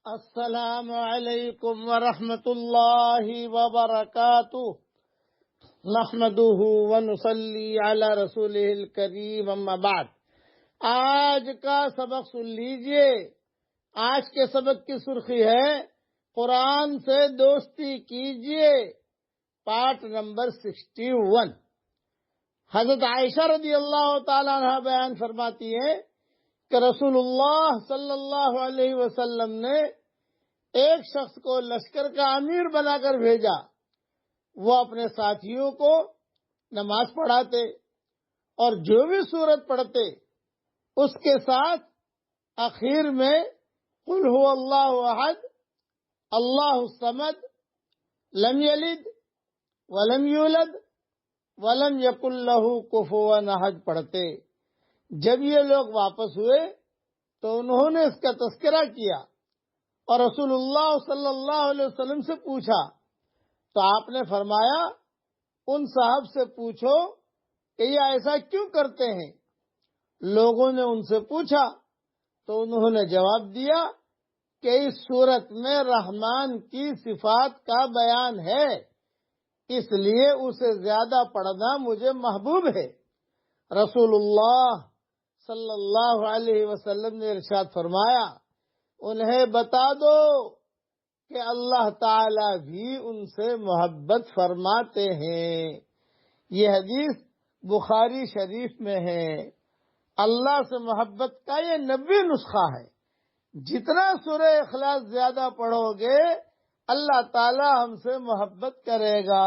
السلام علیکم ورحمۃ اللہ وبرکاتہ نحمده ونصلی علی رسولہ الکریم اما بعد۔ آج کا سبق سن لیجئے۔ آج کے سبق کی سرخی ہے قرآن سے دوستی کیجئے، پارٹ نمبر 61۔ حضرت عائشہ رضی اللہ تعالیٰ عنہ بیان فرماتی ہے کہ رسول اللہ صلی اللہ علیہ وسلم نے ایک شخص کو لشکر کا امیر بنا کر بھیجا۔ وہ اپنے ساتھیوں کو نماز پڑھاتے اور جو بھی سورت پڑھتے اس کے ساتھ آخر میں قل هو اللہ احد اللہ الصمد لم یلد ولم یولد ولم یکن لہ کفوا احد پڑھتے۔ جب یہ لوگ واپس ہوئے تو انہوں نے اس کا تذکرہ کیا اور رسول اللہ صلی اللہ علیہ وسلم سے پوچھا تو آپ نے فرمایا ان صاحب سے پوچھو کہ یہ ایسا کیوں کرتے ہیں۔ لوگوں نے ان سے پوچھا تو انہوں نے جواب دیا کہ اس صورت میں رحمان کی صفات کا بیان ہے، اس لیے اسے زیادہ پڑھنا مجھے محبوب ہے۔ رسول اللہ صلی اللہ علیہ وسلم نے ارشاد فرمایا انہیں بتا دو کہ اللہ تعالی بھی ان سے محبت فرماتے ہیں۔ یہ حدیث بخاری شریف میں ہے۔ اللہ سے محبت کا یہ 90 نسخہ ہے۔ جتنا سورہ اخلاص زیادہ پڑھو گے اللہ تعالی ہم سے محبت کرے گا۔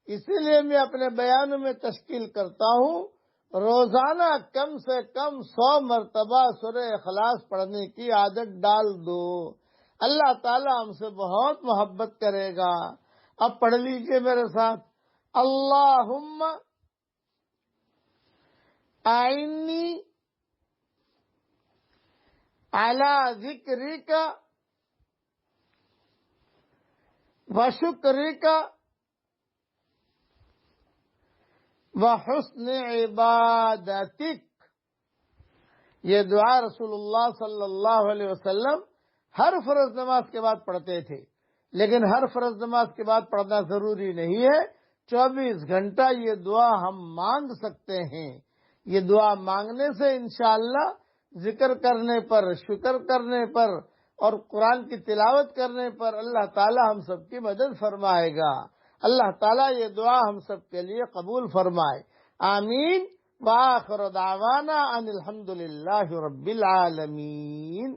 اسی لیے میں اپنے بیانوں میں تشکیل کرتا ہوں روزانہ کم سے کم 100 مرتبہ سورہ اخلاص پڑھنے کی عادت ڈال دو، اللہ تعالیٰ ہم سے بہت محبت کرے گا۔ اب پڑھ لیجئے میرے ساتھ، اللہم اعنی علی ذکرک وشکرک وحسن عبادتک۔ یہ دعا رسول اللہ صلی اللہ علیہ وسلم ہر فرض نماز کے بعد پڑھتے تھے، لیکن ہر فرض نماز کے بعد پڑھنا ضروری نہیں ہے۔ 24 گھنٹہ یہ دعا ہم مانگ سکتے ہیں۔ یہ دعا مانگنے سے انشاءاللہ ذکر کرنے پر، شکر کرنے پر اور قرآن کی تلاوت کرنے پر اللہ تعالی ہم سب کی مدد فرمائے گا۔ اللہ تعالیٰ یہ دعا ہم سب کے لیے قبول فرمائے، آمین۔ وآخر دعوانا ان الحمد للہ رب العالمین۔